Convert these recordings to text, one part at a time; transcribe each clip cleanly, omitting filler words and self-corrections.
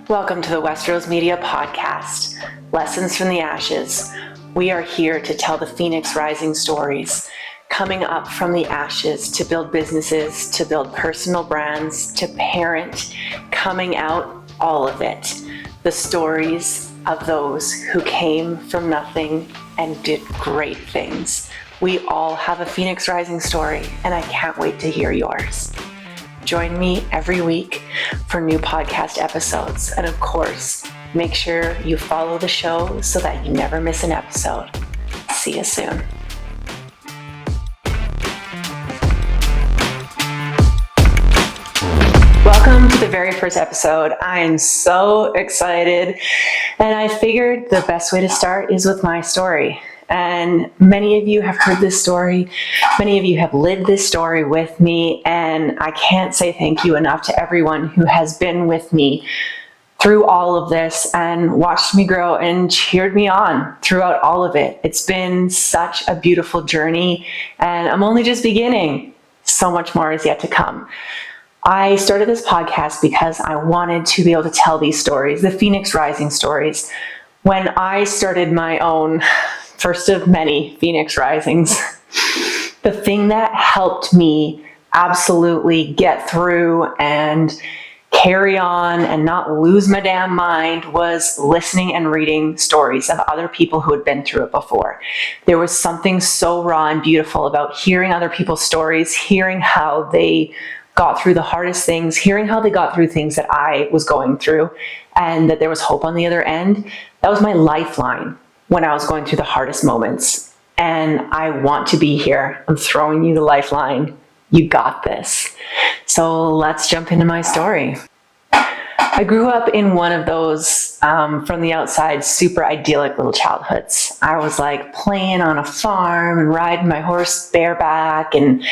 Welcome to the West Rose Media Podcast, Lessons from the Ashes. We are here to tell the Phoenix Rising stories, coming up from the ashes to build businesses, to build personal brands, to parent, coming out, all of it. The stories of those who came from nothing and did great things. We all have a Phoenix Rising story, and I can't wait to hear yours. Join me every week for new podcast episodes. And of course, make sure you follow the show so that you never miss an episode. See you soon. Welcome to the very first episode. I am so excited. And I figured the best way to start is with my story. And many of you have heard this story. Many of you have lived this story with me. And I can't say thank you enough to everyone who has been with me through all of this and watched me grow and cheered me on throughout all of it. It's been such a beautiful journey, and I'm only just beginning. So much more is yet to come. I started this podcast because I wanted to be able to tell these stories, the Phoenix Rising stories. When I started my own first of many Phoenix Risings, the thing that helped me absolutely get through and carry on and not lose my damn mind was listening and reading stories of other people who had been through it before. There was something so raw and beautiful about hearing other people's stories, hearing how they got through the hardest things, hearing how they got through things that I was going through, and that there was hope on the other end. That was my lifeline when I was going through the hardest moments. And I want to be here. I'm throwing you the lifeline. You got this. So let's jump into my story. I grew up in one of those, from the outside, super idyllic little childhoods. I was like playing on a farm and riding my horse bareback and,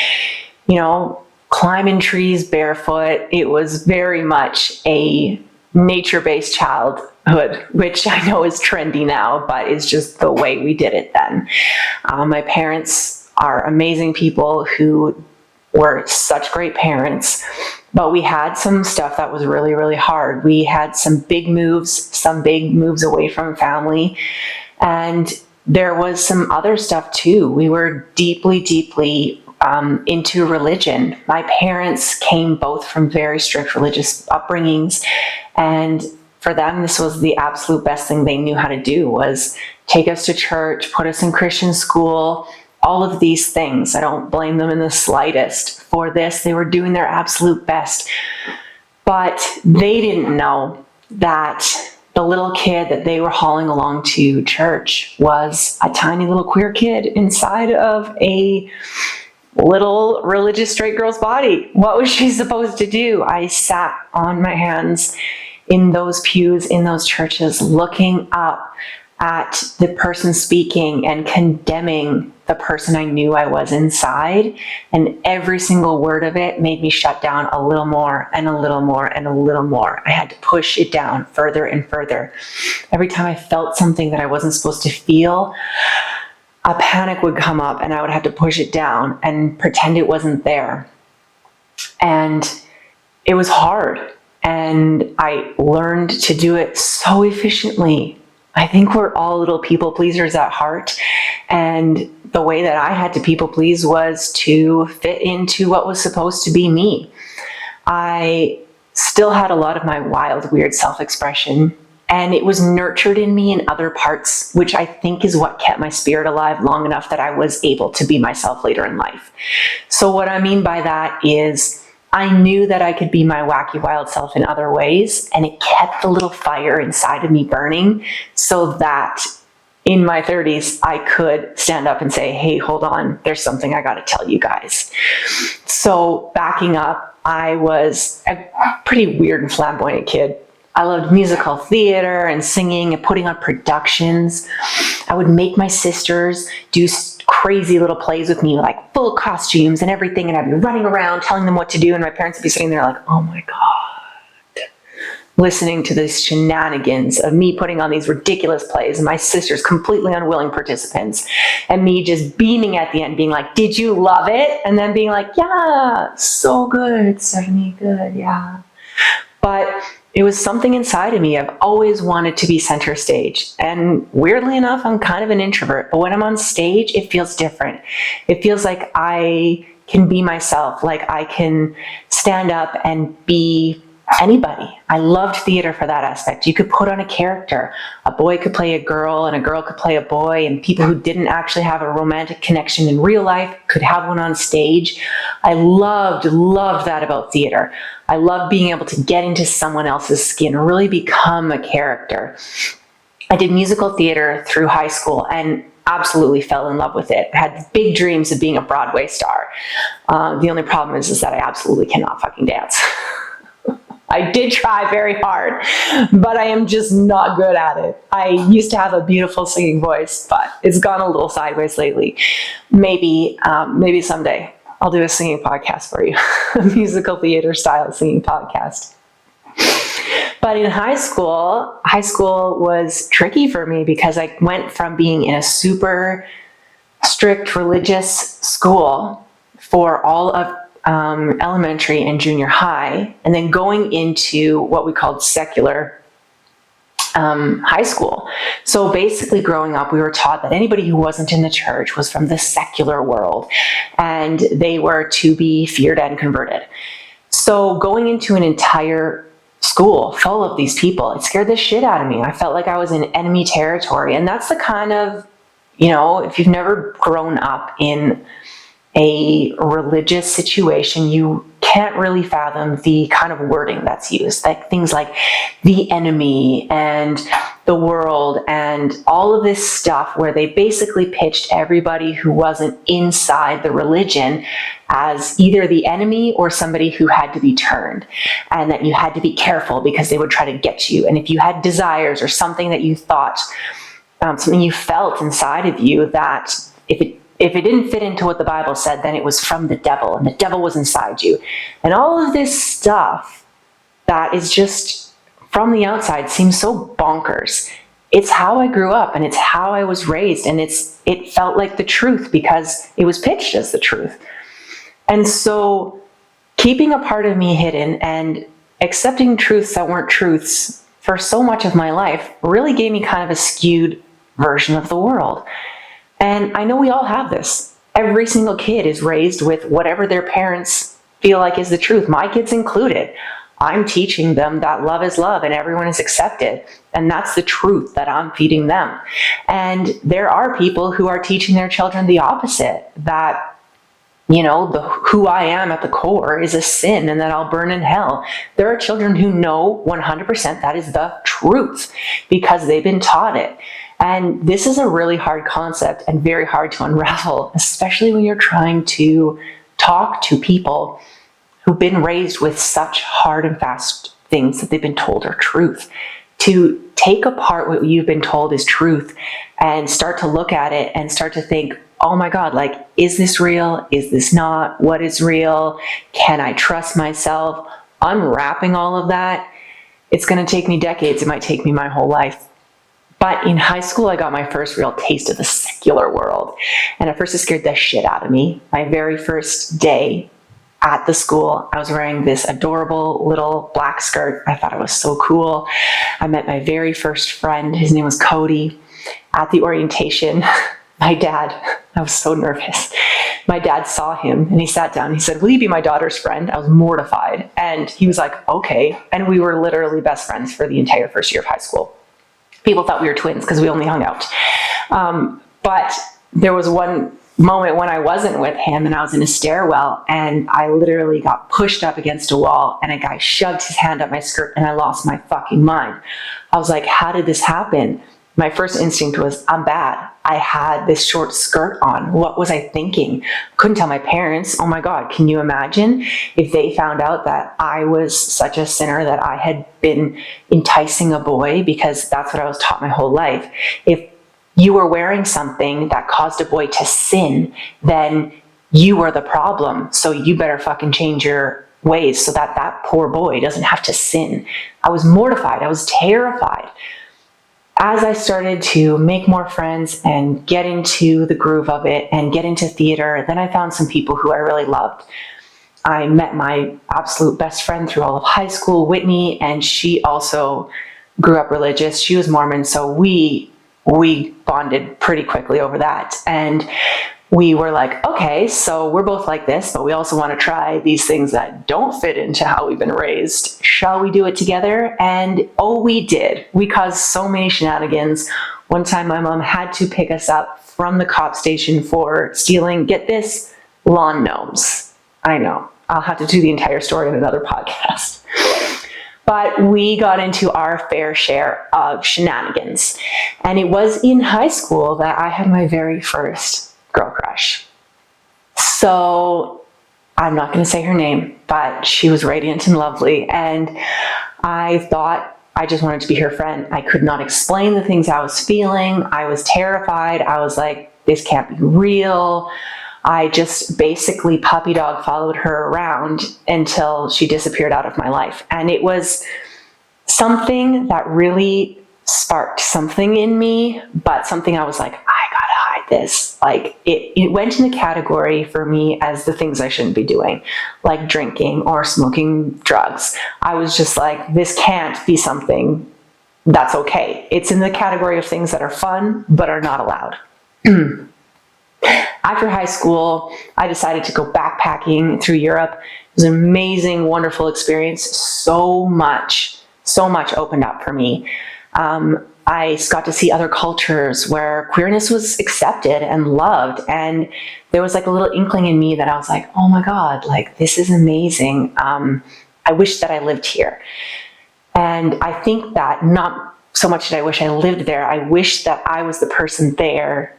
climbing trees barefoot. It was very much a nature-based childhood, which I know is trendy now, but is just the way we did it then. My parents are amazing people who were such great parents, but we had some stuff that was really, really hard. We had some big moves away from family, and there was some other stuff too. We were deeply, deeply into religion. My parents came both from very strict religious upbringings, and for them, this was the absolute best thing they knew how to do, was take us to church, put us in Christian school, all of these things. I don't blame them in the slightest for this. They were doing their absolute best. But they didn't know that the little kid that they were hauling along to church was a tiny little queer kid inside of a little religious straight girl's body. What was she supposed to do? I sat on my hands in those pews, in those churches, looking up at the person speaking and condemning the person I knew I was inside. And every single word of it made me shut down a little more and a little more and a little more. I had to push it down further and further. Every time I felt something that I wasn't supposed to feel, a panic would come up and I would have to push it down and pretend it wasn't there. And it was hard. And I learned to do it so efficiently. I think we're all little people pleasers at heart. And the way that I had to people please was to fit into what was supposed to be me. I still had a lot of my wild, weird self-expression, and it was nurtured in me in other parts, which I think is what kept my spirit alive long enough that I was able to be myself later in life. So what I mean by that is I knew that I could be my wacky, wild self in other ways, and it kept the little fire inside of me burning so that in my 30s, I could stand up and say, hey, hold on, there's something I got to tell you guys. So backing up, I was a pretty weird and flamboyant kid. I loved musical theater and singing and putting on productions. I would make my sisters do crazy little plays with me, like full costumes and everything, and I'd be running around telling them what to do, and my parents would be sitting there like, oh my God, listening to the shenanigans of me putting on these ridiculous plays and my sisters completely unwilling participants, and me just beaming at the end, being like, did you love it? And then being like, yeah, so good, Stephanie, good, yeah. But it was something inside of me. I've always wanted to be center stage. And weirdly enough, I'm kind of an introvert. But when I'm on stage, it feels different. It feels like I can be myself, like I can stand up and be anybody. I loved theater for that aspect. You could put on a character. A boy could play a girl and a girl could play a boy, and people who didn't actually have a romantic connection in real life could have one on stage. I loved that about theater. I loved being able to get into someone else's skin, really become a character. I did musical theater through high school and absolutely fell in love with it. I had big dreams of being a Broadway star. The only problem is that I absolutely cannot fucking dance. I did try very hard, but I am just not good at it. I used to have a beautiful singing voice, but it's gone a little sideways lately. Maybe someday I'll do a singing podcast for you, a musical theater style singing podcast. But in high school was tricky for me because I went from being in a super strict religious school for all of elementary and junior high, and then going into what we called secular high school. So basically growing up, we were taught that anybody who wasn't in the church was from the secular world, and they were to be feared and converted. So going into an entire school full of these people, it scared the shit out of me. I felt like I was in enemy territory. And that's the kind of, if you've never grown up in a religious situation, you can't really fathom the kind of wording that's used, like things like the enemy and the world and all of this stuff, where they basically pitched everybody who wasn't inside the religion as either the enemy or somebody who had to be turned, and that you had to be careful because they would try to get you. And if you had desires or something that you thought, something you felt inside of you, that if it didn't fit into what the Bible said, then it was from the devil, and the devil was inside you. And all of this stuff that is just from the outside seems so bonkers. It's how I grew up, and it's how I was raised, and it felt like the truth because it was pitched as the truth. And so keeping a part of me hidden and accepting truths that weren't truths for so much of my life really gave me kind of a skewed version of the world. And I know we all have this. Every single kid is raised with whatever their parents feel like is the truth, my kids included. I'm teaching them that love is love and everyone is accepted. And that's the truth that I'm feeding them. And there are people who are teaching their children the opposite, that who I am at the core is a sin and that I'll burn in hell. There are children who know 100% that is the truth because they've been taught it. And this is a really hard concept and very hard to unravel, especially when you're trying to talk to people who've been raised with such hard and fast things that they've been told are truth. To take apart what you've been told is truth and start to look at it and start to think, oh my God, like, is this real? Is this not? What is real? Can I trust myself? Unwrapping all of that, it's going to take me decades. It might take me my whole life. But in high school, I got my first real taste of the secular world. And at first it scared the shit out of me. My very first day at the school, I was wearing this adorable little black skirt. I thought it was so cool. I met my very first friend. His name was Cody. At the orientation, my dad, I was so nervous. My dad saw him and he sat down. He said, "Will you be my daughter's friend?" I was mortified. And he was like, "Okay." And we were literally best friends for the entire first year of high school. People thought we were twins because we only hung out. But there was one moment when I wasn't with him and I was in a stairwell and I literally got pushed up against a wall and a guy shoved his hand up my skirt and I lost my fucking mind. I was like, how did this happen? My first instinct was, I'm bad. I had this short skirt on. What was I thinking? Couldn't tell my parents. Oh my God, can you imagine if they found out that I was such a sinner, that I had been enticing a boy, because that's what I was taught my whole life. If you were wearing something that caused a boy to sin, then you were the problem. So you better fucking change your ways so that that poor boy doesn't have to sin. I was mortified. I was terrified. As I started to make more friends and get into the groove of it and get into theater, then I found some people who I really loved. I met my absolute best friend through all of high school, Whitney, and she also grew up religious. She was Mormon, so we bonded pretty quickly over that. And we were like, okay, so we're both like this, but we also want to try these things that don't fit into how we've been raised. Shall we do it together? And oh, we did. We caused so many shenanigans. One time my mom had to pick us up from the cop station for stealing, get this, lawn gnomes. I know, I'll have to do the entire story in another podcast. But we got into our fair share of shenanigans. And it was in high school that I had my very first girl crush. So I'm not going to say her name, but she was radiant and lovely. And I thought I just wanted to be her friend. I could not explain the things I was feeling. I was terrified. I was like, this can't be real. I just basically puppy dog followed her around until she disappeared out of my life. And it was something that really sparked something in me, but something I was like, I gotta hide this. Like it went in the category for me as the things I shouldn't be doing, like drinking or smoking drugs. I was just like, this can't be something that's okay. It's in the category of things that are fun, but are not allowed. After high school, I decided to go backpacking through Europe. It was an amazing, wonderful experience. So much opened up for me. I got to see other cultures where queerness was accepted and loved. And there was like a little inkling in me that I was like, oh my God, like this is amazing. I wish that I lived here. And I think that not so much that I wish I lived there, I wish that I was the person there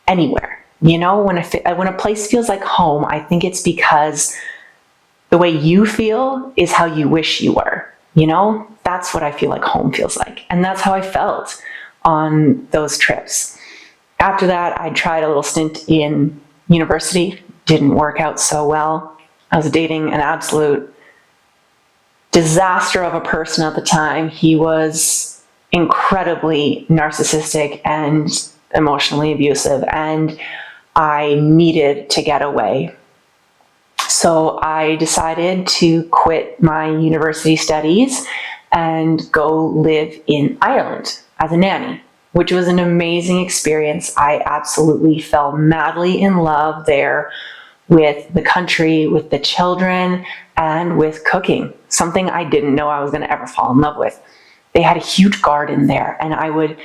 anywhere. You know, when a place feels like home, I think it's because the way you feel is how you wish you were. You know, that's what I feel like home feels like. And that's how I felt on those trips. After that, I tried a little stint in university. Didn't work out so well. I was dating an absolute disaster of a person at the time. He was incredibly narcissistic and emotionally abusive, and I needed to get away. So I decided to quit my university studies and go live in Ireland as a nanny, which was an amazing experience. I absolutely fell madly in love there with the country, with the children, and with cooking, something I didn't know I was going to ever fall in love with. They had a huge garden there, and I would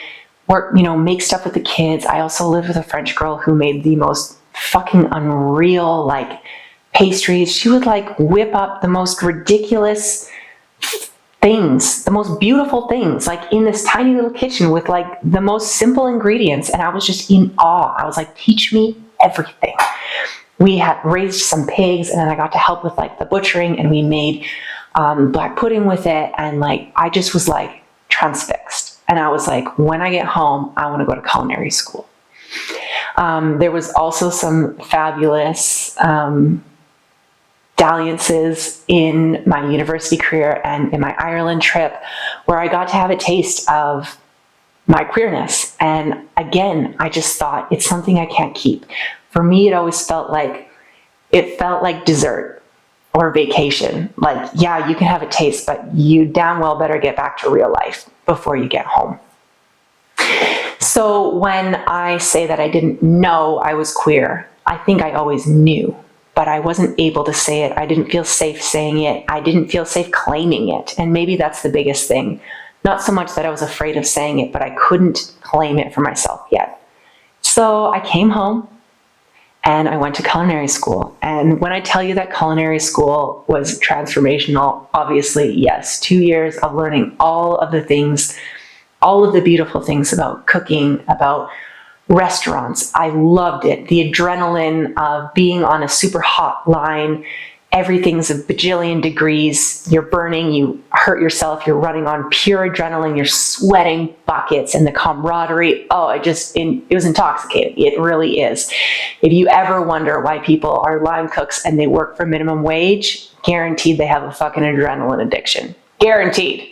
work, make stuff with the kids. I also lived with a French girl who made the most fucking unreal, pastries. She would whip up the most ridiculous things, the most beautiful things, in this tiny little kitchen with the most simple ingredients. And I was just in awe. I was like, teach me everything. We had raised some pigs, and then I got to help with the butchering, and we made black pudding with it. And I just was transfixed. And I was like, when I get home, I want to go to culinary school. There was also some fabulous dalliances in my university career and in my Ireland trip where I got to have a taste of my queerness. And again, I just thought it's something I can't keep. For me, it always felt like dessert or vacation. Yeah, you can have a taste, but you damn well better get back to real life before you get home. So when I say that I didn't know I was queer, I think I always knew, but I wasn't able to say it. I didn't feel safe saying it. I didn't feel safe claiming it. And maybe that's the biggest thing. Not so much that I was afraid of saying it, but I couldn't claim it for myself yet. So I came home and I went to culinary school. And when I tell you that culinary school was transformational, obviously, yes, 2 years of learning all of the things, all of the beautiful things about cooking, about restaurants. I loved it. The adrenaline of being on a super hot line everything's a bajillion degrees. You're burning, you hurt yourself, you're running on pure adrenaline, you're sweating buckets, and the camaraderie, it was intoxicating. It really is. If you ever wonder why people are line cooks and they work for minimum wage, guaranteed they have a fucking adrenaline addiction. Guaranteed.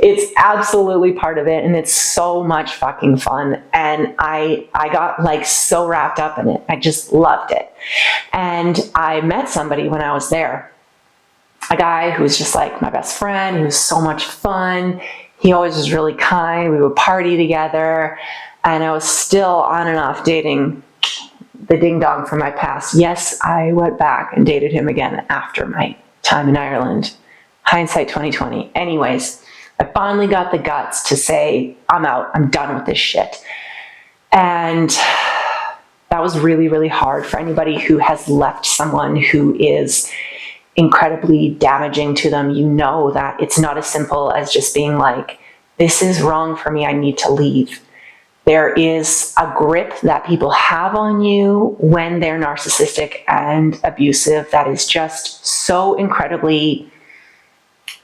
It's absolutely part of it, and it's so much fucking fun. And I got like so wrapped up in it. I just loved it. And I met somebody when I was there, a guy who was just like my best friend. He was so much fun. He always was really kind. We would party together, and I was still on and off dating the ding dong from my past. Yes, I went back and dated him again after my time in Ireland. Hindsight 2020. Anyways, I finally got the guts to say, I'm out. I'm done with this shit. And that was really, really hard for anybody who has left someone who is incredibly damaging to them. You know that it's not as simple as just being like, this is wrong for me. I need to leave. There is a grip that people have on you when they're narcissistic and abusive that is just so incredibly,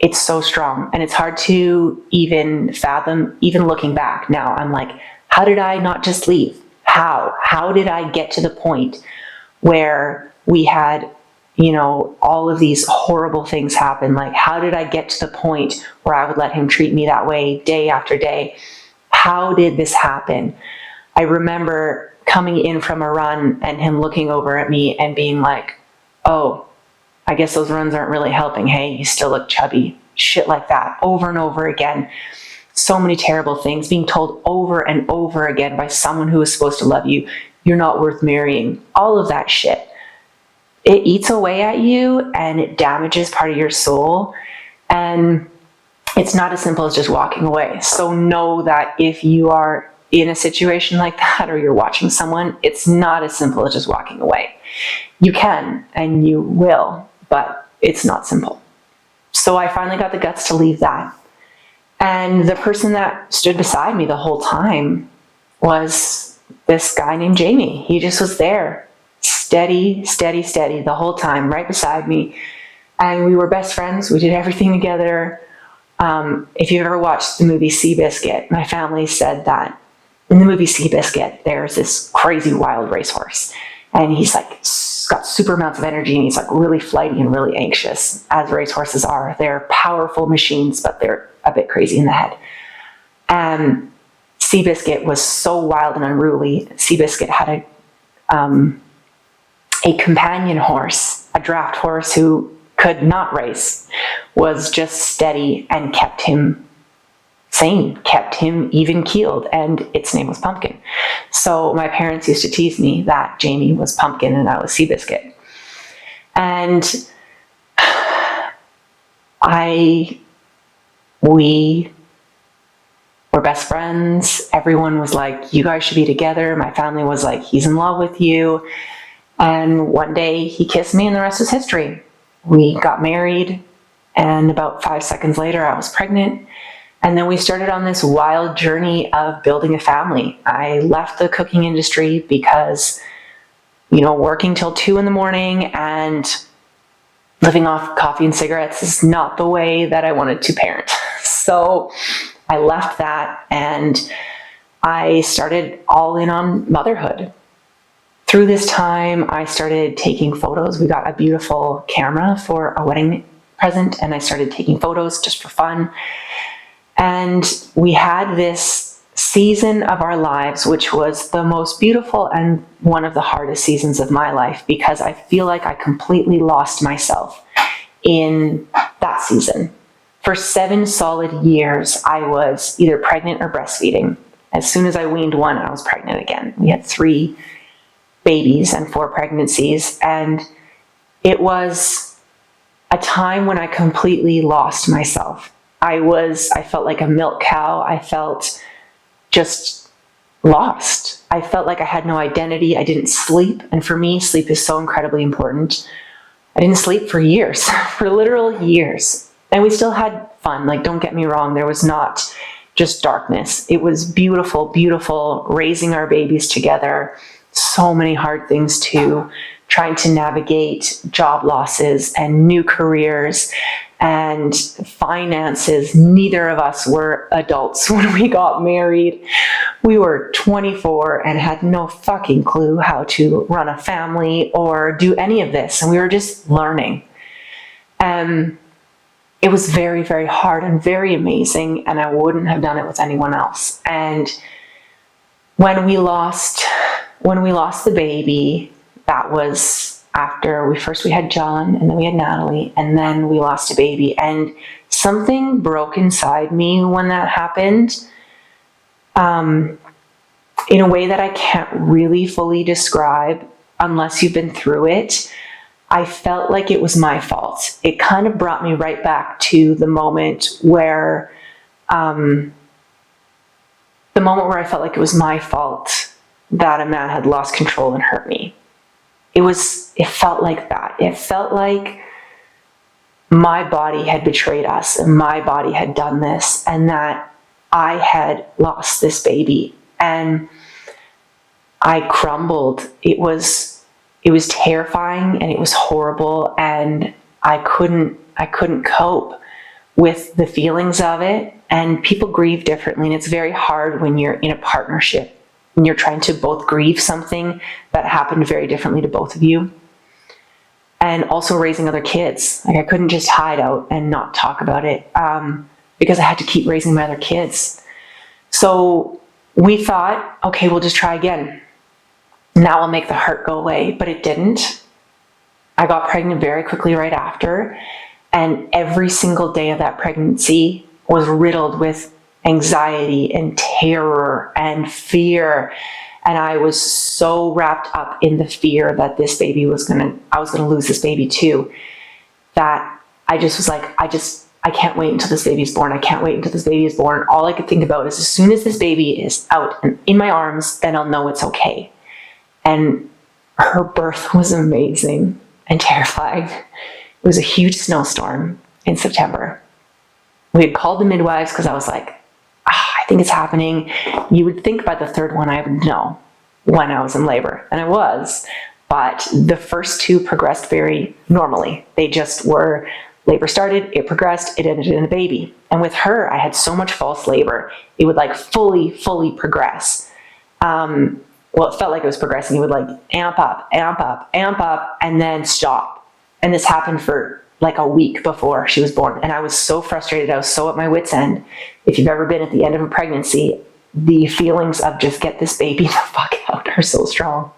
it's so strong, and it's hard to even fathom, even looking back. Now I'm like, how did I not just leave? How did I get to the point where we had, all of these horrible things happen? Like, how did I get to the point where I would let him treat me that way day after day? How did this happen? I remember coming in from a run and him looking over at me and being like, oh, I guess those runs aren't really helping. Hey, you still look chubby. Shit like that over and over again. So many terrible things being told over and over again by someone who is supposed to love you. You're not worth marrying. All of that shit. It eats away at you and it damages part of your soul. And it's not as simple as just walking away. So know that if you are in a situation like that, or you're watching someone, it's not as simple as just walking away. You can and you will, but it's not simple. So I finally got the guts to leave that. And the person that stood beside me the whole time was this guy named Jamie. He just was there, steady, steady, steady the whole time, right beside me. And we were best friends. We did everything together. If you've ever watched the movie Seabiscuit, my family said that in the movie Seabiscuit, there's this crazy wild racehorse. And he's like got super amounts of energy, and he's like really flighty and really anxious, as racehorses are. They're powerful machines, but they're a bit crazy in the head. And Seabiscuit was so wild and unruly. Seabiscuit had a companion horse, a draft horse who could not race, was just steady and kept him sane, kept him even keeled, and its name was Pumpkin. So my parents used to tease me that Jamie was Pumpkin and I was Seabiscuit. And we were best friends. Everyone was like, you guys should be together. My family was like, he's in love with you. And one day he kissed me and the rest was history. We got married, and about 5 seconds later I was pregnant. And then we started on this wild journey of building a family. I left the cooking industry because, working till 2 a.m. and living off coffee and cigarettes is not the way that I wanted to parent. So I left that and I started all in on motherhood. Through this time, I started taking photos. We got a beautiful camera for a wedding present, and I started taking photos just for fun. And we had this season of our lives, which was the most beautiful and one of the hardest seasons of my life, because I feel like I completely lost myself in that season. For 7 solid years, I was either pregnant or breastfeeding. As soon as I weaned one, I was pregnant again. We had 3 babies and 4 pregnancies, and it was a time when I completely lost myself. I felt like a milk cow. I felt just lost. I felt like I had no identity. I didn't sleep. And for me, sleep is so incredibly important. I didn't sleep for years, for literal years. And we still had fun. Like, don't get me wrong. There was not just darkness. It was beautiful, beautiful raising our babies together. So many hard things to trying to navigate job losses and new careers and finances. Neither of us were adults when we got married. We were 24 and had no fucking clue how to run a family or do any of this. And we were just learning. It was very, very hard and very amazing. And I wouldn't have done it with anyone else. And when we lost the baby, that was after we had John, and then we had Natalie, and then we lost a baby. And something broke inside me when that happened, in a way that I can't really fully describe unless you've been through it. I felt like it was my fault. It kind of brought me right back to the moment where I felt like it was my fault that a man had lost control and hurt me. It felt like that. It felt like my body had betrayed us and my body had done this, and that I had lost this baby, and I crumbled. It was terrifying and it was horrible, and I couldn't cope with the feelings of it. And people grieve differently, and it's very hard when you're in a partnership and you're trying to both grieve something that happened very differently to both of you. And also raising other kids. Like, I couldn't just hide out and not talk about it, because I had to keep raising my other kids. So we thought, okay, we'll just try again. Now I'll make the hurt go away, but it didn't. I got pregnant very quickly right after, and every single day of that pregnancy was riddled with anxiety and terror and fear. And I was so wrapped up in the fear that I was gonna lose this baby too, that I just was like, I can't wait until this baby's born. I can't wait until this baby is born. All I could think about is, as soon as this baby is out and in my arms, then I'll know it's okay. And her birth was amazing and terrifying. It was a huge snowstorm in September. We had called the midwives because I was like, I think it's happening. You would think by the third one I would know when I was in labor, and I was. But the first two progressed very normally. They just were, labor started, it progressed, it ended in a baby. And with her, I had so much false labor. It would like fully progress. Well, it felt like it was progressing. It would like amp up, and then stop. And this happened for like a week before she was born. And I was so frustrated. I was so at my wit's end. If you've ever been at the end of a pregnancy, the feelings of just get this baby the fuck out are so strong.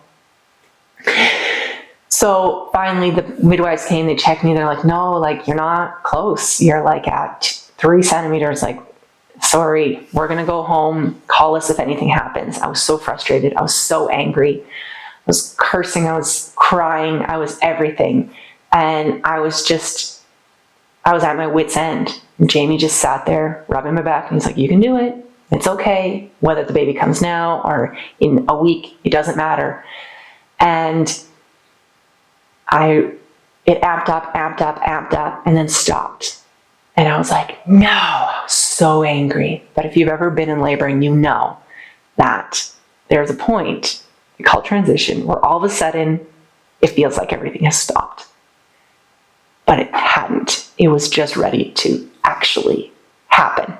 So finally the midwives came, they checked me. They're like, no, like, you're not close. You're like at 3 centimeters. Like, sorry, we're going to go home. Call us if anything happens. I was so frustrated. I was so angry. I was cursing. I was crying. I was everything. And I was at my wit's end. And Jamie just sat there rubbing my back, and he's like, you can do it. It's okay. Whether the baby comes now or in a week, it doesn't matter. And it amped up, and then stopped. And I was like, no, I was so angry. But if you've ever been in labor, and you know that there's a point called transition where all of a sudden it feels like everything has stopped. But it hadn't. It was just ready to actually happen.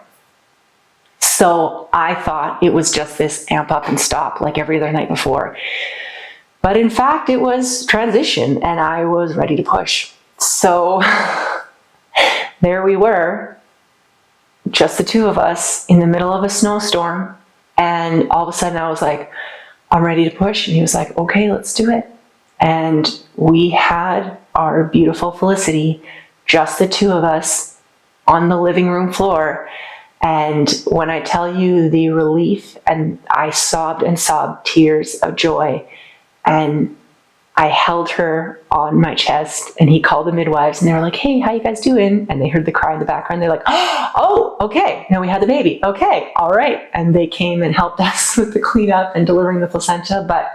So I thought it was just this amp up and stop like every other night before. But in fact, it was transition, and I was ready to push. So there we were, just the two of us in the middle of a snowstorm. And all of a sudden I was like, I'm ready to push. And he was like, okay, let's do it. And we had our beautiful Felicity, just the two of us on the living room floor. And when I tell you the relief, and I sobbed and sobbed tears of joy, and I held her on my chest, and he called the midwives, and they were like, hey, how you guys doing? And they heard the cry in the background. They're like, oh, okay. Now we had the baby. Okay. All right. And they came and helped us with the cleanup and delivering the placenta. But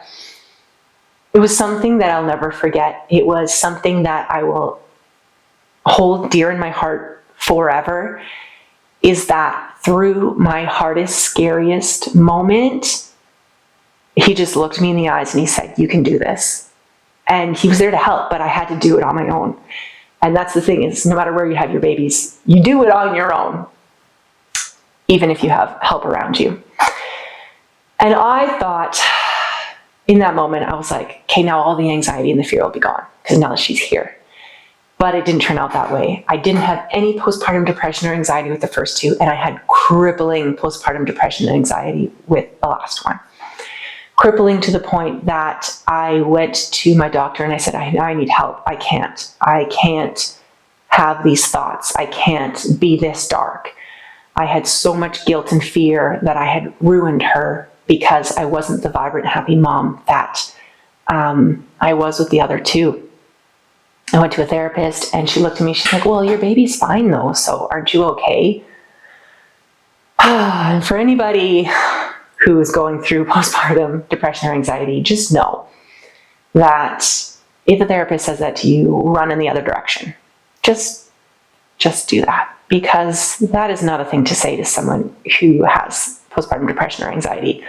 it was something that I'll never forget. It was something that I will hold dear in my heart forever, is that through my hardest, scariest moment, he just looked me in the eyes and he said, you can do this. And he was there to help, but I had to do it on my own. And that's the thing is, no matter where you have your babies, you do it on your own, even if you have help around you. And I thought, in that moment, I was like, okay, now all the anxiety and the fear will be gone, because now that she's here. But it didn't turn out that way. I didn't have any postpartum depression or anxiety with the first two, and I had crippling postpartum depression and anxiety with the last one. Crippling to the point that I went to my doctor and I said, I need help. I can't have these thoughts. I can't be this dark. I had so much guilt and fear that I had ruined her because I wasn't the vibrant, happy mom that I was with the other two. I went to a therapist and she looked at me, she's like, well, your baby's fine though, so aren't you okay? And for anybody who is going through postpartum depression or anxiety, just know that if a therapist says that to you, run in the other direction. Just do that, because that is not a thing to say to someone who has postpartum depression or anxiety.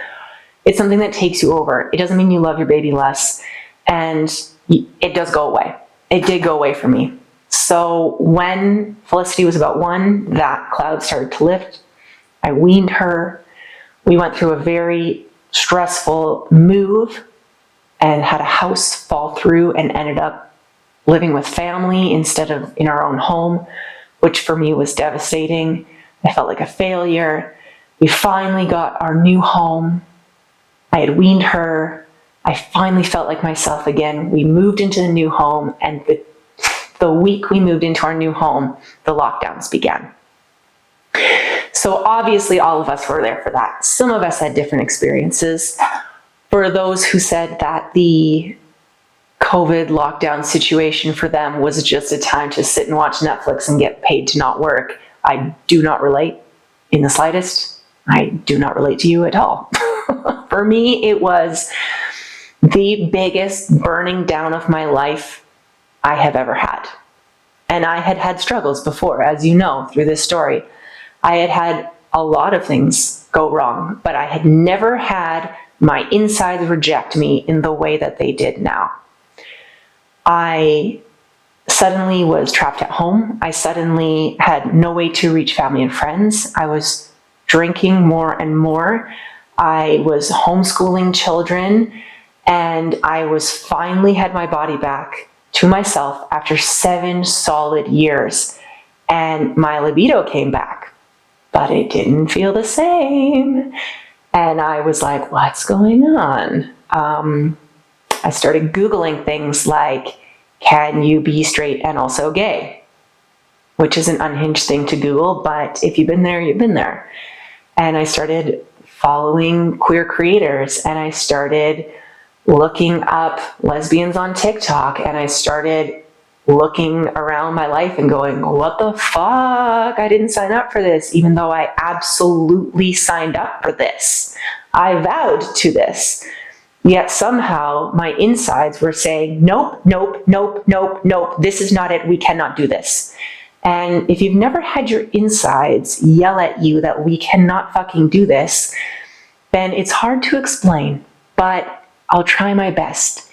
It's something that takes you over. It doesn't mean you love your baby less, and it does go away. It did go away for me. So when Felicity was about 1, that cloud started to lift. I weaned her. We went through a very stressful move and had a house fall through and ended up living with family instead of in our own home, which for me was devastating. I felt like a failure. We finally got our new home. I had weaned her. I finally felt like myself again. We moved into the new home, and the week we moved into our new home, the lockdowns began. So obviously all of us were there for that. Some of us had different experiences. For those who said that the COVID lockdown situation for them was just a time to sit and watch Netflix and get paid to not work, I do not relate in the slightest. I do not relate to you at all. For me, it was the biggest burning down of my life I have ever had. And I had had struggles before, as you know, through this story. I had had a lot of things go wrong, but I had never had my insides reject me in the way that they did now. I suddenly was trapped at home. I suddenly had no way to reach family and friends. I was drinking more and more. I was homeschooling children, and I was finally had my body back to myself after 7 solid years, and my libido came back. But it didn't feel the same. And I was like, what's going on? I started Googling things like, can you be straight and also gay? Which is an unhinged thing to Google, but if you've been there, you've been there. And I started following queer creators, and I started looking up lesbians on TikTok, and I started looking around my life and going, what the fuck? I didn't sign up for this, even though I absolutely signed up for this. I vowed to this. Yet somehow my insides were saying, nope, nope, nope, nope, nope, this is not it. We cannot do this. And if you've never had your insides yell at you that we cannot fucking do this, then it's hard to explain, but I'll try my best.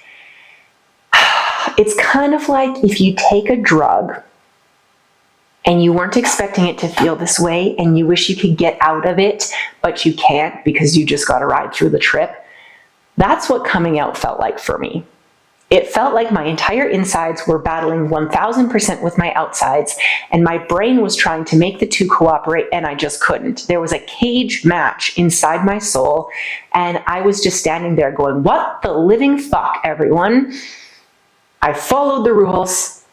It's kind of like if you take a drug and you weren't expecting it to feel this way and you wish you could get out of it, but you can't because you just got to ride through the trip. That's what coming out felt like for me. It felt like my entire insides were battling 1000% with my outsides, and my brain was trying to make the two cooperate, and I just couldn't. There was a cage match inside my soul, and I was just standing there going, what the living fuck, everyone? I followed the rules.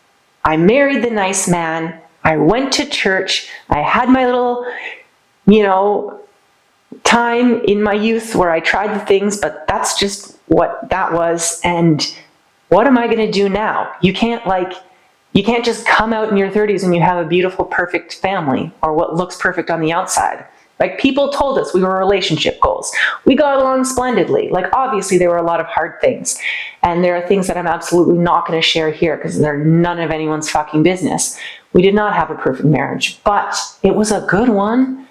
I married the nice man. I went to church. I had my little, time in my youth where I tried the things, but that's just what that was. And what am I going to do now? You can't just come out in your 30s and you have a beautiful, perfect family or what looks perfect on the outside. Like, people told us we were relationship goals. We got along splendidly. Like, obviously there were a lot of hard things. And there are things that I'm absolutely not going to share here because they're none of anyone's fucking business. We did not have a perfect marriage, but it was a good one.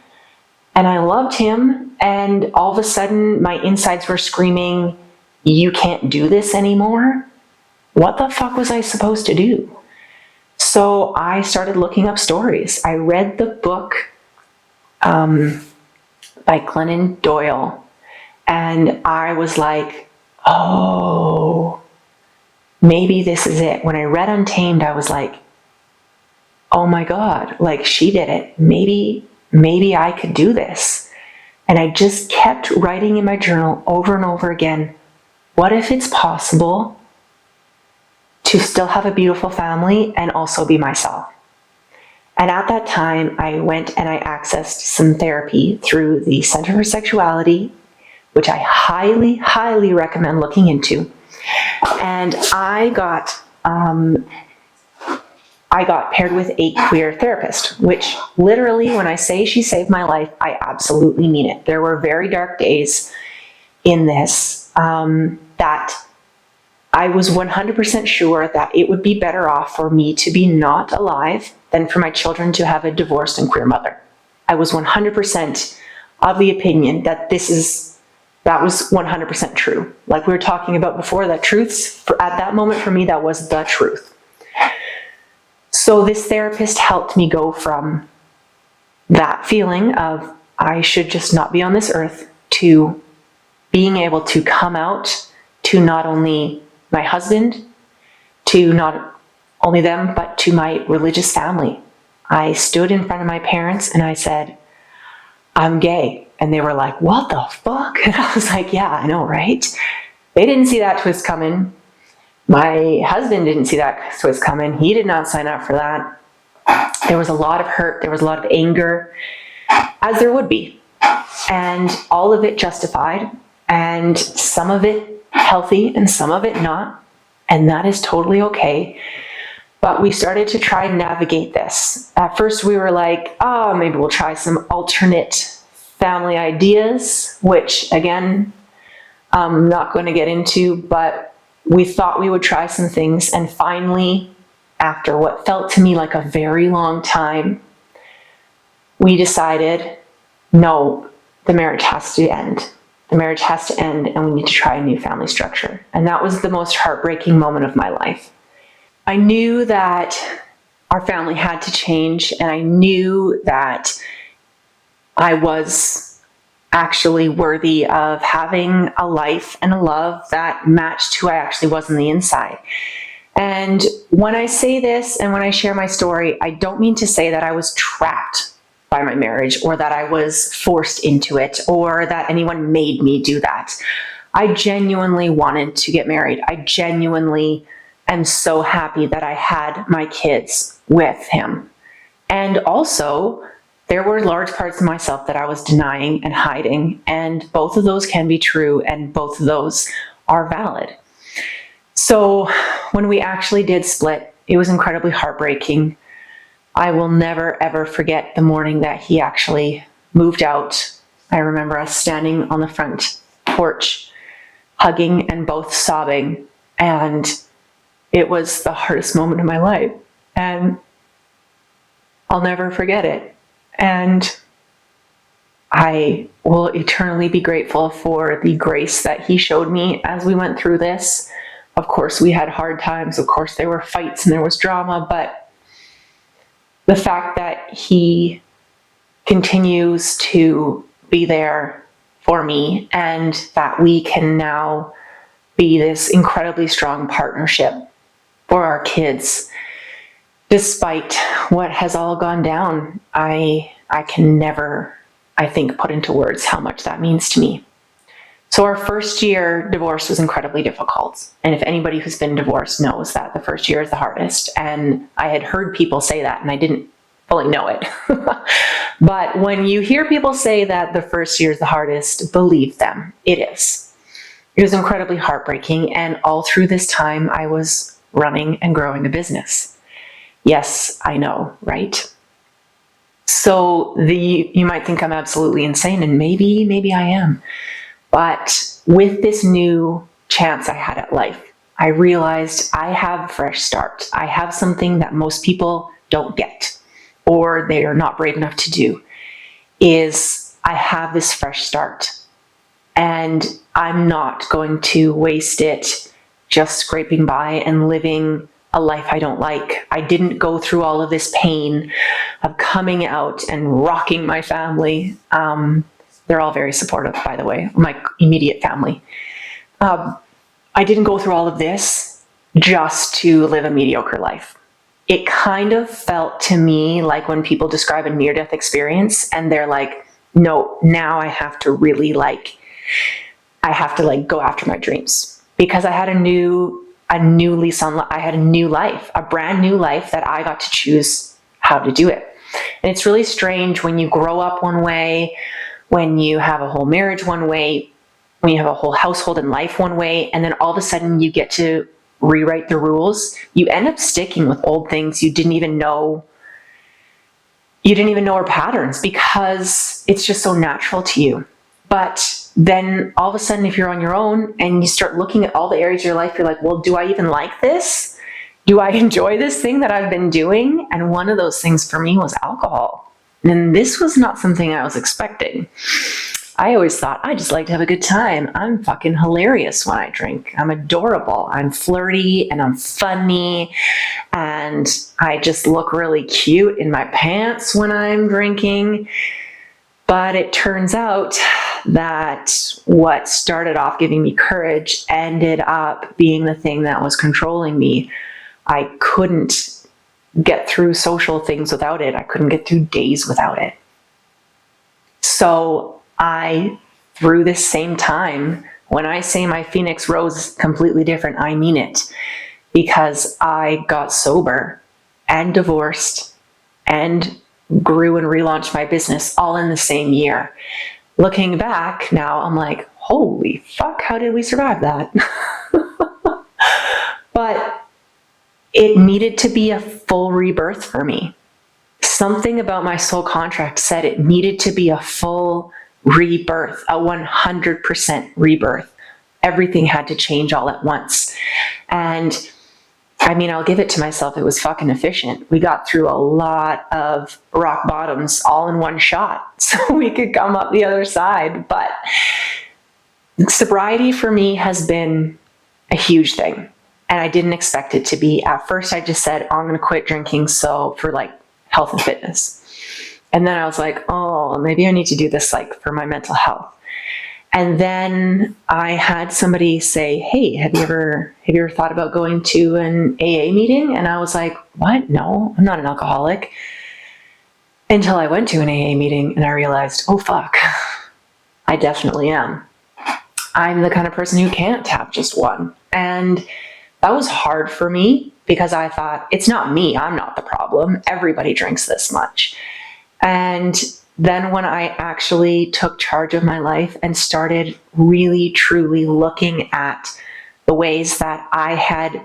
And I loved him. And all of a sudden my insides were screaming, you can't do this anymore. what the fuck was I supposed to do? So I started looking up stories. I read the book by Glennon Doyle, and I was like, oh, maybe this is it. When I read Untamed, I was like, oh my God, like she did it. Maybe I could do this. And I just kept writing in my journal over and over again, what if it's possible to still have a beautiful family and also be myself? And at that time, I went and I accessed some therapy through the Center for Sexuality, which I highly, highly recommend looking into. And I got paired with a queer therapist, which literally, when I say she saved my life, I absolutely mean it. There were very dark days in this that I was 100% sure that it would be better off for me to be not alive than for my children to have a divorced and queer mother. I was 100% of the opinion that that was 100% true. Like we were talking about before, that at that moment for me, that was the truth. So this therapist helped me go from that feeling of I should just not be on this earth to being able to come out to not only my husband, to not only them, but to my religious family. I stood in front of my parents and I said, I'm gay. And they were like, what the fuck? And I was like, yeah, I know, right? They didn't see that twist coming. My husband didn't see that twist coming. He did not sign up for that. There was a lot of hurt. There was a lot of anger, as there would be. And all of it justified, and some of it healthy and some of it not. And that is totally okay. But we started to try and navigate this. At first we were like, oh, maybe we'll try some alternate family ideas, which again, I'm not going to get into, but we thought we would try some things. And finally, after what felt to me like a very long time, we decided, no, the marriage has to end. The marriage has to end and we need to try a new family structure. And that was the most heartbreaking moment of my life. I knew that our family had to change, and I knew that I was actually worthy of having a life and a love that matched who I actually was on the inside. And when I say this and when I share my story, I don't mean to say that I was trapped by my marriage or that I was forced into it or that anyone made me do that. I genuinely wanted to get married. I genuinely am so happy that I had my kids with him. And also, there were large parts of myself that I was denying and hiding, and both of those can be true, and both of those are valid. So when we actually did split, it was incredibly heartbreaking. I will never, ever forget the morning that he actually moved out. I remember us standing on the front porch, hugging and both sobbing, and it was the hardest moment of my life, and I'll never forget it. And I will eternally be grateful for the grace that he showed me as we went through this. Of course, we had hard times. Of course, there were fights and there was drama, but the fact that he continues to be there for me and that we can now be this incredibly strong partnership for our kids, despite what has all gone down, I can never, I think, put into words how much that means to me. So our first year divorce was incredibly difficult. And if anybody who's been divorced knows that the first year is the hardest. And I had heard people say that and I didn't fully know it. But when you hear people say that the first year is the hardest, believe them, it is. It was incredibly heartbreaking. And all through this time, I was running and growing a business. Yes, I know, right? So you might think I'm absolutely insane, and maybe I am. But with this new chance I had at life, I realized I have a fresh start. I have something that most people don't get, or they are not brave enough to do, is I have this fresh start. And I'm not going to waste it just scraping by and living a life I don't like. I didn't go through all of this pain of coming out and rocking my family. They're all very supportive, by the way, my immediate family. I didn't go through all of this just to live a mediocre life. It kind of felt to me like when people describe a near-death experience and they're like, no, now I have to really I have to go after my dreams, because I had a new lease on life. I had a new life, a brand new life that I got to choose how to do it. And it's really strange when you grow up one way, when you have a whole marriage one way, when you have a whole household and life one way, and then all of a sudden you get to rewrite the rules. You end up sticking with old things you didn't even know are patterns, because it's just so natural to you. But then all of a sudden, if you're on your own and you start looking at all the areas of your life, you're like, well, do I even like this? Do I enjoy this thing that I've been doing? And one of those things for me was alcohol. And this was not something I was expecting. I always thought, I just like to have a good time. I'm fucking hilarious when I drink. I'm adorable. I'm flirty and I'm funny. And I just look really cute in my pants when I'm drinking. But it turns out that what started off giving me courage ended up being the thing that was controlling me. I couldn't get through social things without it. I couldn't get through days without it. So through this same time, when I say my phoenix rose completely different, I mean it, because I got sober and divorced and grew and relaunched my business all in the same year. Looking back now, I'm like, holy fuck, how did we survive that? But it needed to be a full rebirth for me. Something about my soul contract said it needed to be a full rebirth, a 100% rebirth. Everything had to change all at once. And I mean, I'll give it to myself, it was fucking efficient. We got through a lot of rock bottoms all in one shot so we could come up the other side. But sobriety for me has been a huge thing. And I didn't expect it to be. At first, I just said, oh, I'm going to quit drinking for health and fitness. And then I was like, oh, maybe I need to do this for my mental health. And then I had somebody say, hey, have you ever thought about going to an AA meeting? And I was like, what? No, I'm not an alcoholic. Until I went to an AA meeting and I realized, oh, fuck, I definitely am. I'm the kind of person who can't have just one. And that was hard for me because I thought, it's not me, I'm not the problem. Everybody drinks this much. And then when I actually took charge of my life and started really, truly looking at the ways that I had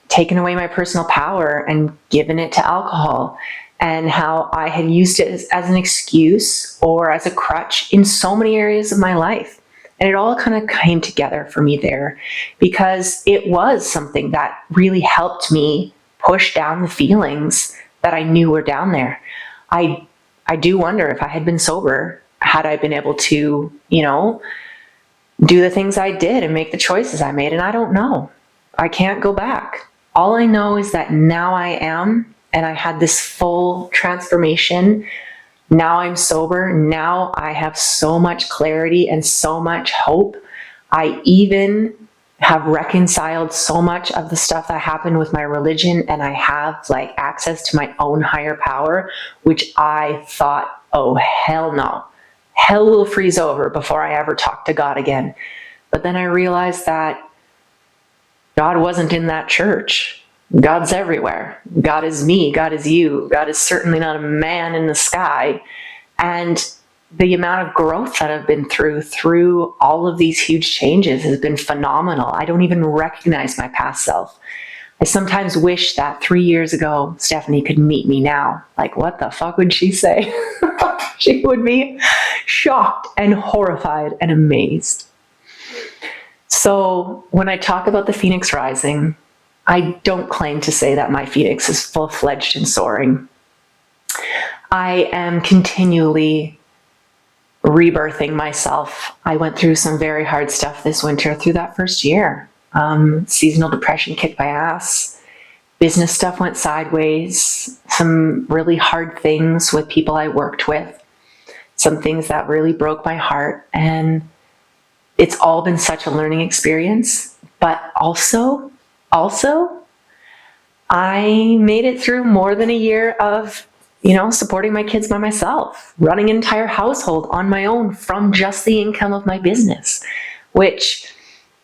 taken away my personal power and given it to alcohol, and how I had used it as an excuse or as a crutch in so many areas of my life. And it all kind of came together for me there, because it was something that really helped me push down the feelings that I knew were down there. I do wonder, if I had been sober, had I been able to, do the things I did and make the choices I made? And I don't know. I can't go back. All I know is that now I am, and I had this full transformation. Now I'm sober. Now I have so much clarity and so much hope. I even have reconciled so much of the stuff that happened with my religion, and I have access to my own higher power, which I thought, oh, hell no. Hell will freeze over before I ever talk to God again. But then I realized that God wasn't in that church. God's everywhere. God is me. God is you. God is certainly not a man in the sky. And the amount of growth that I've been through all of these huge changes has been phenomenal. I don't even recognize my past self. I sometimes wish that 3 years ago, Stephanie could meet me now. What the fuck would she say? She would be shocked and horrified and amazed. So when I talk about the Phoenix Rising, I don't claim to say that my Phoenix is full-fledged and soaring. I am continually rebirthing myself. I went through some very hard stuff this winter through that first year. Seasonal depression kicked my ass. Business stuff went sideways. Some really hard things with people I worked with. Some things that really broke my heart. And it's all been such a learning experience. But also, I made it through more than a year of, supporting my kids by myself, running an entire household on my own from just the income of my business, which,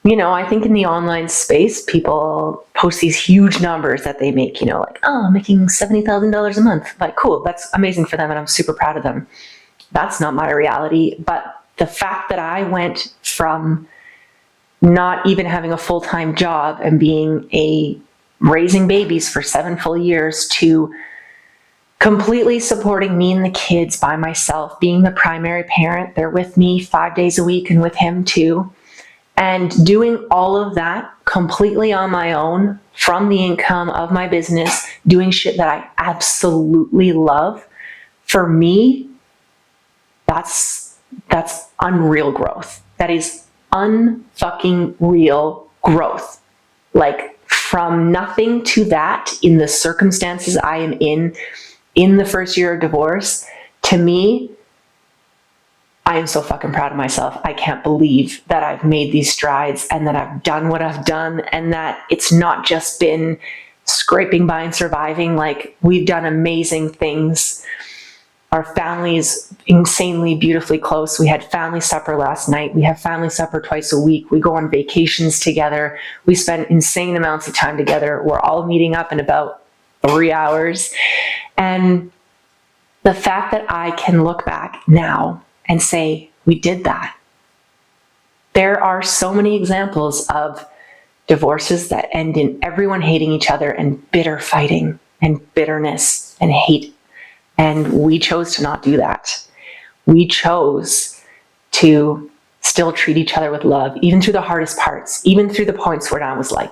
I think in the online space, people post these huge numbers that they make, like, oh, I'm making $70,000 a month. Like, cool, that's amazing for them, and I'm super proud of them. That's not my reality. But the fact that I went from not even having a full-time job and raising babies for 7 full years to completely supporting me and the kids by myself, being the primary parent. They're with me 5 days a week and with him too. And doing all of that completely on my own from the income of my business, doing shit that I absolutely love. For me, that's unreal growth. That is unfucking real growth. Like, from nothing to that in the circumstances I am in the first year of divorce, to me, I am so fucking proud of myself. I can't believe that I've made these strides and that I've done what I've done, and that it's not just been scraping by and surviving. Like, we've done amazing things. Our family's insanely beautifully close. We had family supper last night. We have family supper twice a week. We go on vacations together. We spend insane amounts of time together. We're all meeting up in about 3 hours. And the fact that I can look back now and say, we did that. There are so many examples of divorces that end in everyone hating each other and bitter fighting and bitterness and hate. And we chose to not do that. We chose to still treat each other with love, even through the hardest parts, even through the points where I was like,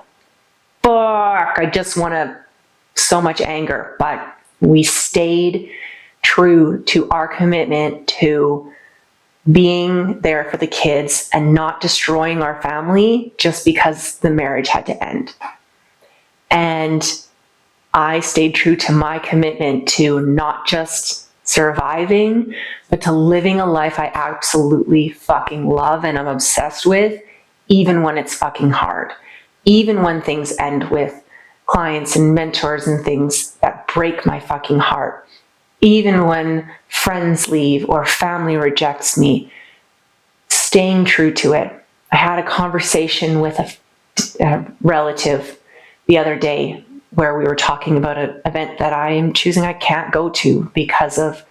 fuck, I just want to, so much anger. But we stayed true to our commitment to being there for the kids and not destroying our family just because the marriage had to end. And I stayed true to my commitment to not just surviving, but to living a life I absolutely fucking love and I'm obsessed with, even when it's fucking hard. Even when things end with clients and mentors and things that break my fucking heart. Even when friends leave or family rejects me, staying true to it. I had a conversation with a relative the other day where we were talking about an event that I am choosing I can't go to because of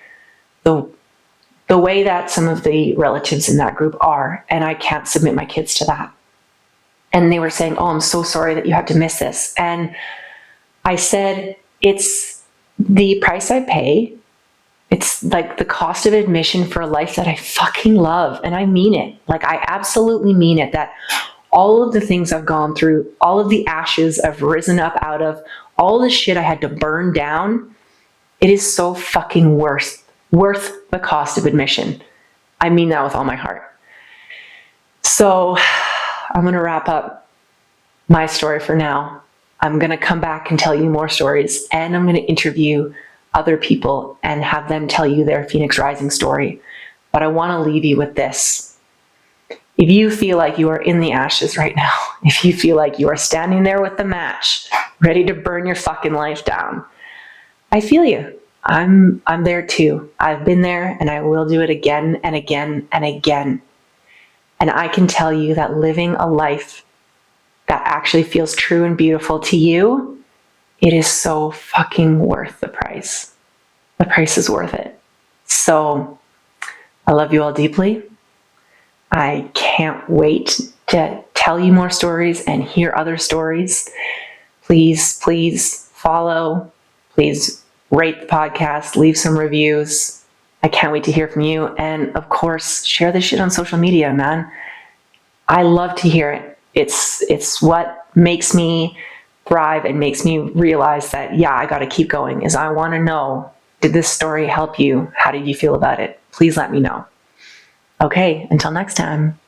the way that some of the relatives in that group are, and I can't submit my kids to that. And they were saying, oh, I'm so sorry that you had to miss this. And I said, it's the price I pay. It's like the cost of admission for a life that I fucking love. And I mean it. Like, I absolutely mean it, that all of the things I've gone through, all of the ashes I've risen up out of, all the shit I had to burn down, it is so fucking worth the cost of admission. I mean that with all my heart. So I'm going to wrap up my story for now. I'm going to come back and tell you more stories, and I'm going to interview other people and have them tell you their Phoenix Rising story. But I want to leave you with this. If you feel like you are in the ashes right now, if you feel like you are standing there with the match, ready to burn your fucking life down, I feel you. I'm there too. I've been there, and I will do it again and again and again. And I can tell you that living a life that actually feels true and beautiful to you, it is so fucking worth the price. The price is worth it. So I love you all deeply. I can't wait to tell you more stories and hear other stories. Please follow. Please rate the podcast. Leave some reviews. I can't wait to hear from you. And of course, share this shit on social media, man. I love to hear it. It's what makes me thrive and makes me realize that, yeah, I got to keep going, is I want to know, did this story help you? How did you feel about it? Please let me know. Okay, until next time,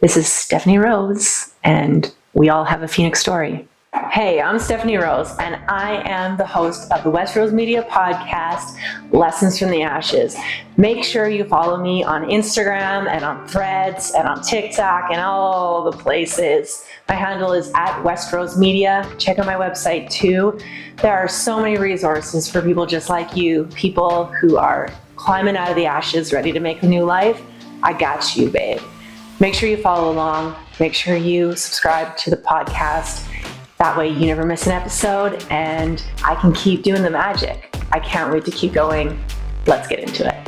this is Stephanie Rose, and we all have a Phoenix story. Hey, I'm Stephanie Rose, and I am the host of the West Rose Media podcast, Lessons from the Ashes. Make sure you follow me on Instagram and on Threads and on TikTok and all the places. My handle is at West Rose Media. Check out my website too. There are so many resources for people just like you, people who are climbing out of the ashes, ready to make a new life. I got you, babe. Make sure you follow along. Make sure you subscribe to the podcast. That way you never miss an episode and I can keep doing the magic. I can't wait to keep going. Let's get into it.